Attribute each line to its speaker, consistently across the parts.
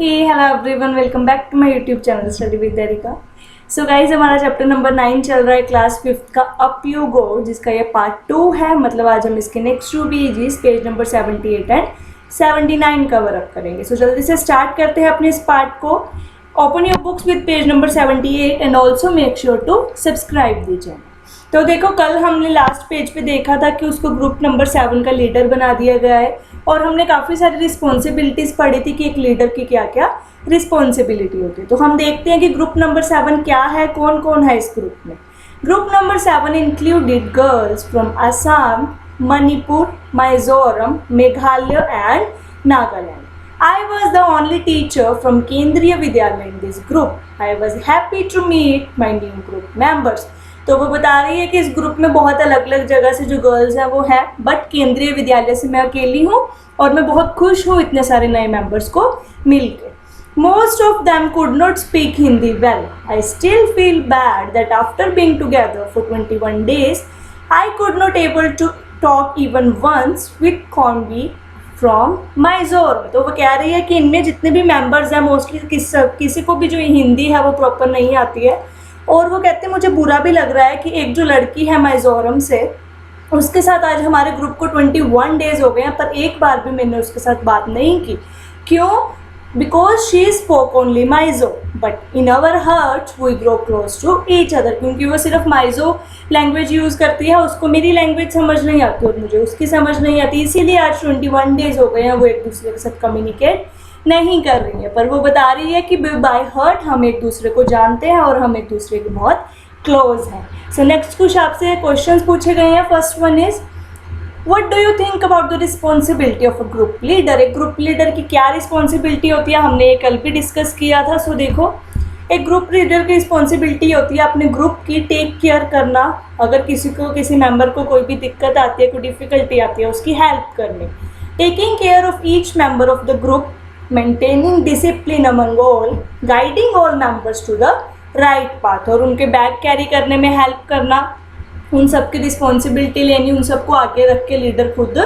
Speaker 1: Hello everyone, welcome back to my YouTube channel study with देरिका। So guys, हमारा chapter number 9 चल रहा है क्लास 5th का अप यू गो, जिसका ये पार्ट 2 है। मतलब आज हम इसके next 2 pages page number 78 and 79 cover up करेंगे। सो जल्दी से स्टार्ट करते हैं अपने इस पार्ट को। Open your books with page number 78 and also make sure to subscribe the channel. तो देखो, कल हमने लास्ट पेज पे देखा था कि उसको ग्रुप नंबर 7 का लीडर बना दिया गया है और हमने काफ़ी सारी रिस्पॉन्सिबिलिटीज़ पढ़ी थी कि एक लीडर की क्या क्या रिस्पॉन्सिबिलिटी होती है। तो हम देखते हैं कि ग्रुप नंबर 7 क्या है, कौन कौन है इस ग्रुप में। Group number 7 included girls from Assam, Manipur, Mizoram, Meghalaya and Nagaland. I was the only teacher from Kendriya Vidyalaya in this group. I was happy to meet my new group members. तो वो बता रही है कि इस ग्रुप में बहुत अलग अलग जगह से जो गर्ल्स हैं वो हैं, बट केंद्रीय विद्यालय से मैं अकेली हूँ और मैं बहुत खुश हूँ इतने सारे नए मेंबर्स को मिलकर. Most of them could not speak Hindi well. I still feel bad that after being together for 21 days, I could not able to talk even once with Konbi from Mizoram. तो वो कह रही है कि इनमें जितने भी मेंबर्स हैं मोस्टली किसी को भी जो हिंदी है वो प्रॉपर नहीं आती है. और वो कहते हैं मुझे बुरा भी लग रहा है कि एक जो लड़की है मिजोरम से, उसके साथ आज हमारे ग्रुप को 21 डेज हो गए हैं, पर एक बार भी मैंने उसके साथ बात नहीं की. क्यों? Because she spoke only Mizo, but in our heart we grow close to each other. क्योंकि वो सिर्फ माइजो लैंग्वेज यूज़ करती है, उसको मेरी लैंग्वेज समझ नहीं आती और मुझे उसकी समझ नहीं आती. इसीलिए आज 21 डेज हो गए हैं वो एक दूसरे के साथ कम्युनिकेट नहीं कर रही है. पर वो बता रही है कि बाय हार्ट हम एक दूसरे को जानते हैं और हम एक दूसरे के बहुत क्लोज हैं. सो नेक्स्ट कुछ आपसे क्वेश्चन पूछे गए हैं. First one is, What do you think about the responsibility of a group leader? एक ग्रुप लीडर की क्या रिस्पॉन्सिबिलिटी होती है, हमने ये कल भी डिस्कस किया था. सो देखो, एक ग्रुप लीडर की रिस्पॉन्सिबिलिटी होती है अपने ग्रुप की टेक केयर करना. अगर किसी मेंबर को कोई भी दिक्कत आती है, कोई डिफ़िकल्टी आती है, उसकी हेल्प करनी. Taking care of each member of the group, maintaining discipline among all, guiding all members to the right path. और उनके बैग कैरी करने में हेल्प करना, उन सब की रिस्पॉन्सिबिलिटी लेनी, उन सबको आगे रख के लीडर खुद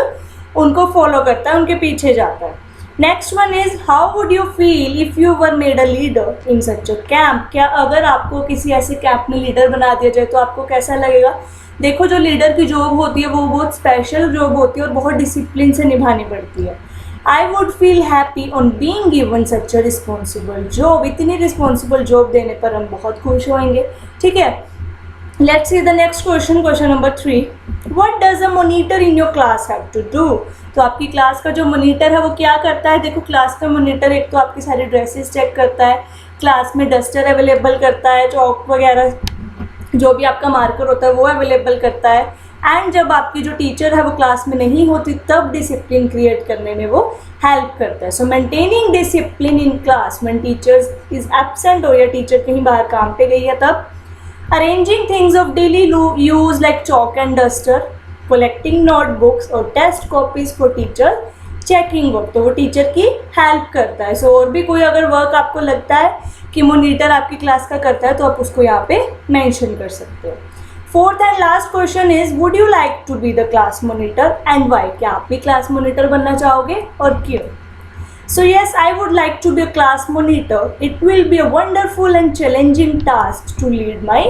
Speaker 1: उनको फॉलो करता है, उनके पीछे जाता है. Next one is, how would you feel if you were made a leader in such a camp. क्या अगर आपको किसी ऐसे कैंप में लीडर बना दिया जाए तो आपको कैसा लगेगा. देखो, जो लीडर की जॉब होती है वो बहुत स्पेशल जॉब होती है और बहुत डिसिप्लिन से निभानी पड़ती है. I would feel happy on being given such a responsible job. इतनी रिस्पॉन्सिबल जॉब देने पर हम बहुत खुश होंगे. ठीक है, let's see the next question. Question number 3, what does a monitor in your class have to do? तो आपकी क्लास का जो मॉनिटर है वो क्या करता है. देखो, क्लास का मॉनिटर एक तो आपकी सारी ड्रेसेस चेक करता है, क्लास में डस्टर अवेलेबल करता है, चौक वगैरह जो भी आपका मार्कर होता है वो अवेलेबल करता है. एंड जब आपकी जो टीचर है वो क्लास में नहीं होती तब डिसिप्लिन क्रिएट करने में वो हेल्प करता है. सो maintaining discipline in class when teachers is absent हो या टीचर कहीं बाहर काम पे गई है तब. Arranging things of daily use like chalk and duster, collecting notebooks और test copies for teacher, checking work. तो वो टीचर की हेल्प करता है. सो और भी कोई अगर वर्क आपको लगता है कि मॉनिटर आपकी क्लास का करता है तो आप उसको यहाँ पे मेंशन कर सकते हो. Fourth and last question is, would you like to be the class monitor and why. क्या आप भी क्लास मॉनिटर बनना चाहोगे और क्यों. So yes, I would like to be a class monitor. It will be a wonderful and challenging task to lead my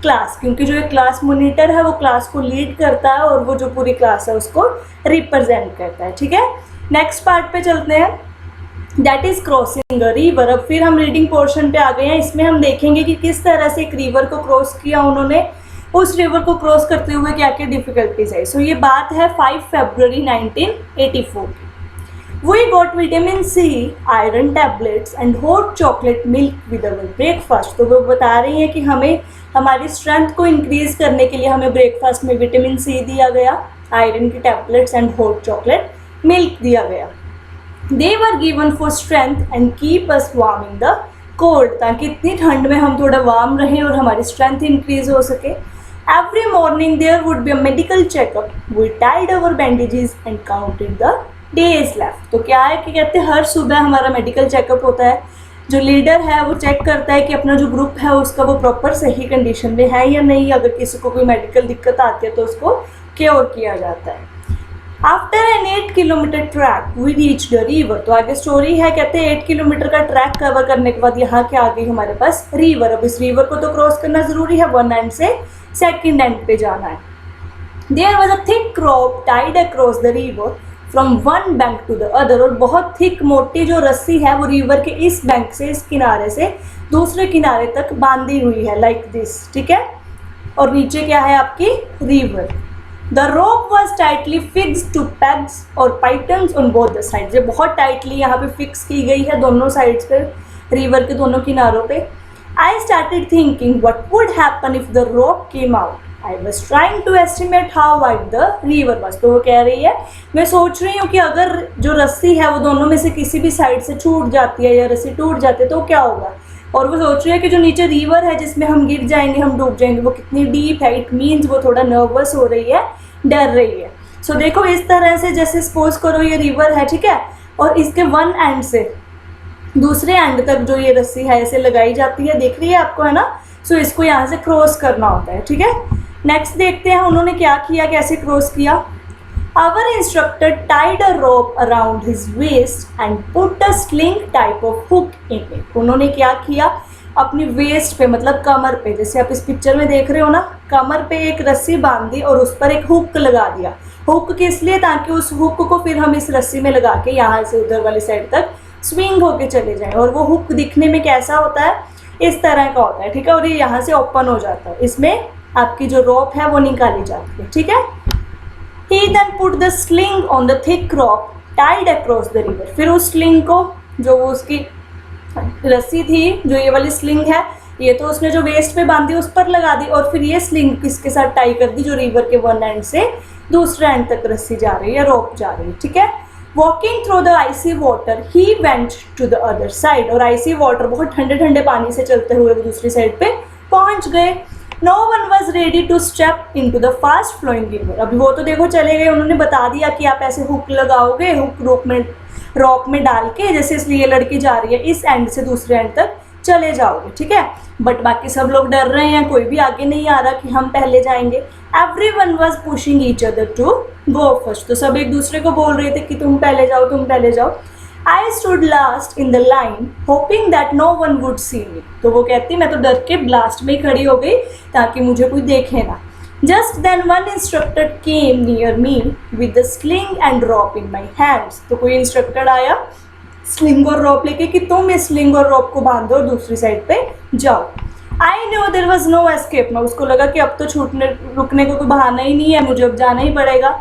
Speaker 1: class. क्योंकि जो एक क्लास मॉनिटर है वो क्लास को लीड करता है और वो जो पूरी क्लास है उसको रिप्रेजेंट करता है. ठीक है, नेक्स्ट पार्ट पे चलते हैं. That is crossing a river. अब फिर हम रीडिंग पोर्शन पे आ गए हैं. इसमें हम देखेंगे कि किस तरह से एक रिवर को क्रॉस किया उन्होंने, उस रिवर को क्रॉस करते हुए क्या क्या डिफ़िकल्टीज है. सो ये बात है 5 फरवरी 1984 की. We got vitamin C, iron tablets and hot chocolate milk with our breakfast. तो वो बता रही हैं कि हमें हमारी स्ट्रेंथ को इंक्रीज़ करने के लिए हमें ब्रेकफास्ट में विटामिन सी दिया गया, आयरन की tablets and hot chocolate milk दिया गया. They were given for strength and keep us warm in the cold. ताकि इतनी ठंड में हम थोड़ा वार्म रहें और हमारी स्ट्रेंथ इंक्रीज़ हो सके. Every morning there would be a medical checkup. We tied our bandages and counted the days left. तो क्या है कि कहते हैं हर सुबह हमारा मेडिकल चेकअप होता है. जो लीडर है वो चेक करता है कि अपना जो ग्रुप है उसका वो प्रॉपर सही कंडीशन में है या नहीं. अगर किसी को कोई मेडिकल दिक्कत आती है तो उसको क्योर किया जाता है. After an 8 kilometre track we reach the river. तो आगे स्टोरी है, कहते हैं 8 किलोमीटर का ट्रैक कवर करने के बाद यहाँ क्या आ गई हमारे पास रिवर। अब इस रिवर को तो क्रॉस करना जरूरी है, वन एंड से सेकंड एंड पे जाना है। There was a thick rope tied across the river from one bank to the other. और बहुत थिक मोटी जो रस्सी है वो रिवर के इस बैंक से, इस किनारे से दूसरे किनारे तक बांधी हुई है, लाइक दिस, ठीक है। और नीचे क्या है आपकी river. The rope was tightly fixed to pegs और pitons on both the sides. ये बहुत टाइटली यहाँ पे फिक्स की गई है दोनों साइड्स पे, रिवर के दोनों किनारों पे। I started thinking what would happen if the rope came out. I was trying to estimate how wide the river was. तो वो कह रही है मैं सोच रही हूँ कि अगर जो रस्सी है वो दोनों में से किसी भी साइड से छूट जाती है या रस्सी टूट जाती है तो क्या होगा। और वो सोच रही है कि जो नीचे रिवर है जिसमें हम गिर जाएंगे, हम डूब जाएंगे, वो कितनी डीप है। इट मीन्स वो थोड़ा नर्वस हो रही है, डर रही है। सो देखो इस तरह से, जैसे सपोज करो ये रिवर है, ठीक है, और इसके वन एंड से दूसरे एंड तक जो ये रस्सी है ऐसे लगाई जाती है, देख रही है आपको, है ना। सो इसको यहाँ से क्रॉस करना होता है, ठीक है। नेक्स्ट देखते हैं उन्होंने क्या किया, कैसे क्रॉस किया। Our instructor tied a rope around his waist and put a sling type of hook in it। उन्होंने क्या किया, अपनी वेस्ट पे मतलब कमर पे, जैसे आप इस पिक्चर में देख रहे हो ना, कमर पे एक रस्सी बांध दी और उस पर एक हुक लगा दिया। हुक किस लिए, ताकि उस हुक को फिर हम इस रस्सी में लगा के यहाँ से उधर वाली साइड तक स्विंग होके चले जाएं। और वो हुक दिखने में कैसा होता है, इस तरह का होता है, ठीक है। और ये यहाँ से ओपन हो जाता है, इसमें आपकी जो रोप है वो निकाली जाती है, ठीक है। He then put the sling on the thick rope tied across the river। फिर उस स्लिंग को, जो वो उसकी रस्सी थी, जो ये वाली स्लिंग है, ये तो उसने जो वेस्ट पे बांधी उस पर लगा दी, और फिर ये स्लिंग किसके साथ टाई कर दी, जो रिवर के वन एंड से दूसरे एंड तक रस्सी जा रही है, रोप जा रही है, ठीक है। Walking through the icy water he went to the other side. और आइसी वाटर, बहुत ठंडे ठंडे पानी से चलते हुए वो दूसरी साइड पे पहुंच गए। No one was ready to step into the fast flowing river। अभी वो तो देखो चले गए, उन्होंने बता दिया कि आप ऐसे हुक लगाओगे, हुक रॉप में डाल के, जैसे इसलिए लड़की जा रही है इस एंड से दूसरे एंड तक चले जाओगे, ठीक है। बट बाकी सब लोग डर रहे हैं, कोई भी आगे नहीं आ रहा कि हम पहले जाएंगे। Everyone was pushing each other to go first। तो सब एक दूसरे को बोल रहे थे कि तुम पहले जाओ, तुम पहले जाओ। I stood last in the line hoping that no one would see me। तो वो कहती मैं तो डर के लास्ट में ही खड़ी हो गई ताकि मुझे कोई देखे ना। Just then one instructor came near me with the sling and rope in my hands। तो कोई इंस्ट्रक्टर आया स्लिंग और रॉप लेके कि तुम इस स्लिंग और रॉप को बांधो और दूसरी साइड पे जाओ। I knew there was no escape। ना उसको लगा कि अब तो छूटने रुकने को कोई बहाना ही नहीं है, मुझे अब जाना ही पड़ेगा।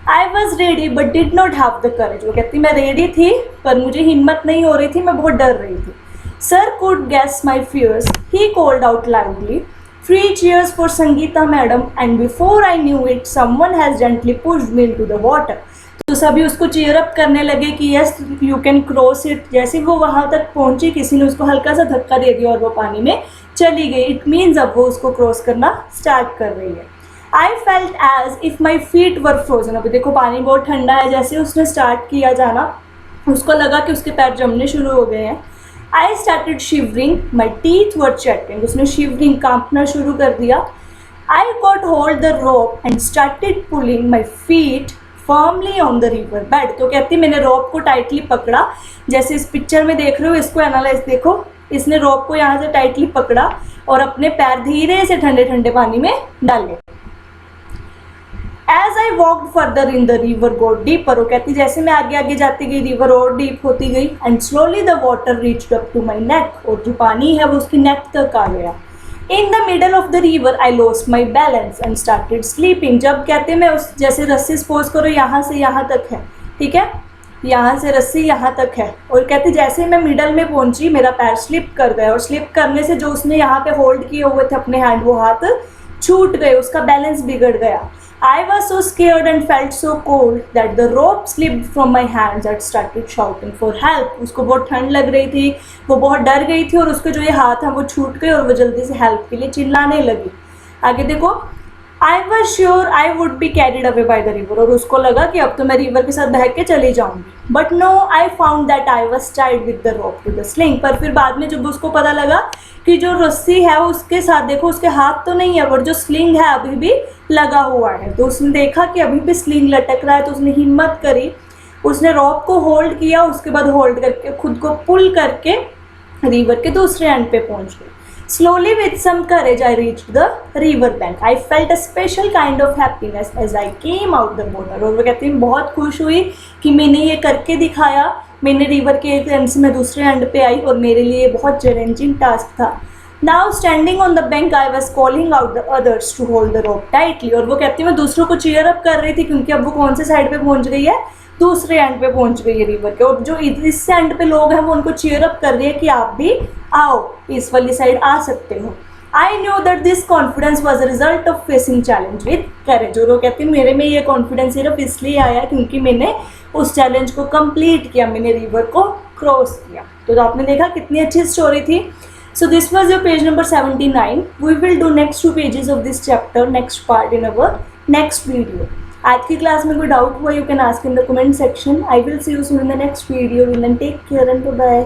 Speaker 1: I was ready but did not have the courage। वो कहती मैं रेडी थी पर मुझे हिम्मत नहीं हो रही थी, मैं बहुत डर रही थी। Sir could guess my fears। He called out loudly, 3 cheers for Sangeeta madam, and before I knew it, someone has gently pushed me into the water। तो सभी उसको चीयर अप करने लगे कि yes you can cross it. जैसे वो वहाँ तक पहुँची, किसी ने उसको हल्का सा धक्का दे दिया और वो पानी में चली गई। इट मीन्स अब वो उसको क्रॉस करना स्टार्ट कर रही है। I felt as if my feet were frozen। अभी देखो पानी बहुत ठंडा है, जैसे उसने स्टार्ट किया जाना उसको लगा कि उसके पैर जमने शुरू हो गए हैं। I started shivering, my teeth were chattering। उसने शिवरिंग, कांपना शुरू कर दिया। I got hold the rope and started pulling my feet firmly on the river bed। तो कहती मैंने रोप को टाइटली पकड़ा, जैसे इस पिक्चर में देख रहे हो, इसको एनालाइज देखो, इसने रोप को यहाँ से टाइटली पकड़ा और अपने पैर धीरे से ठंडे ठंडे पानी में डाले। As I walked further in the river got deeper। वो कहती जैसे मैं आगे आगे जाती गई रिवर और डीप होती गई। And slowly the water reached up to my neck। और जो पानी है वो उसकी नेक तक आ गया। In the middle of the river I lost my balance and started sleeping। जब कहते मैं उस, जैसे रस्सी सपोज करो यहाँ से यहाँ तक है, ठीक है, यहाँ से रस्सी यहाँ तक है, और कहती जैसे मैं मिडल में पहुँची मेरा पैर स्लिप कर गया, और स्लिप करने से जो उसने यहाँ पे होल्ड किए हुए थे अपने हैंड, वो हाथ छूट गए, उसका बैलेंस बिगड़ गया। I was so scared and felt so cold that the rope slipped from my hands and started shouting for help। उसको बहुत ठंड लग रही थी, वो बहुत डर गई थी, और उसके जो ये हाथ हैं वो छूट गए और वो जल्दी से हेल्प के लिए चिल्लाने लगी। आगे देखो, I was sure I would be carried away by the river, और उसको लगा कि अब तो मैं रिवर के साथ बह के चली जाऊंगी। But no, I found that I was tied with the rope to the sling. पर फिर बाद में जब उसको पता लगा कि जो रस्सी है उसके साथ, देखो उसके हाथ तो नहीं है और जो स्लिंग है अभी भी लगा हुआ है, तो उसने देखा कि अभी भी स्लिंग लटक रहा है, तो उसने हिम्मत करी, उसने रॉप को होल्ड किया, उसके बाद होल्ड करके खुद को पुल करके रिवर के दूसरे एंड पे पहुंच गई। Slowly with some courage I reached the river bank. I felt a special kind of happiness as I came out the water. और वो कहती हैं बहुत खुश हुई कि मैंने ये करके दिखाया, मैंने रिवर के एक एंड से मैं दूसरे एंड पे आई और मेरे लिए बहुत चैलेंजिंग टास्क था। Now standing on the bank I was calling out the others to hold the rope tightly. और वो कहती है मैं दूसरों को चीयर अप कर रही थी क्योंकि अब वो कौन से साइड पे पहुंच गई है, दूसरे एंड पे पहुंच गई है रिवर के, और जो इस एंड पे लोग हैं वो उनको चीयर अप कर रही है कि आप भी आओ, इस वाली साइड आ सकते हो। I knew that this confidence was a result of facing challenge with courage. और वो कहती है मेरे में ये कॉन्फिडेंस सिर्फ इसलिए आया क्योंकि मैंने उस चैलेंज को कंप्लीट किया, मैंने रिवर को क्रॉस किया। तो आपने देखा कितनी अच्छी स्टोरी थी। So this was your page number 79। We will do next 2 pages of this chapter, next part in our next video. आज की क्लास में कोई डाउट हुआ, you can ask in the comment section. I will see you soon in the next video. Take care and bye.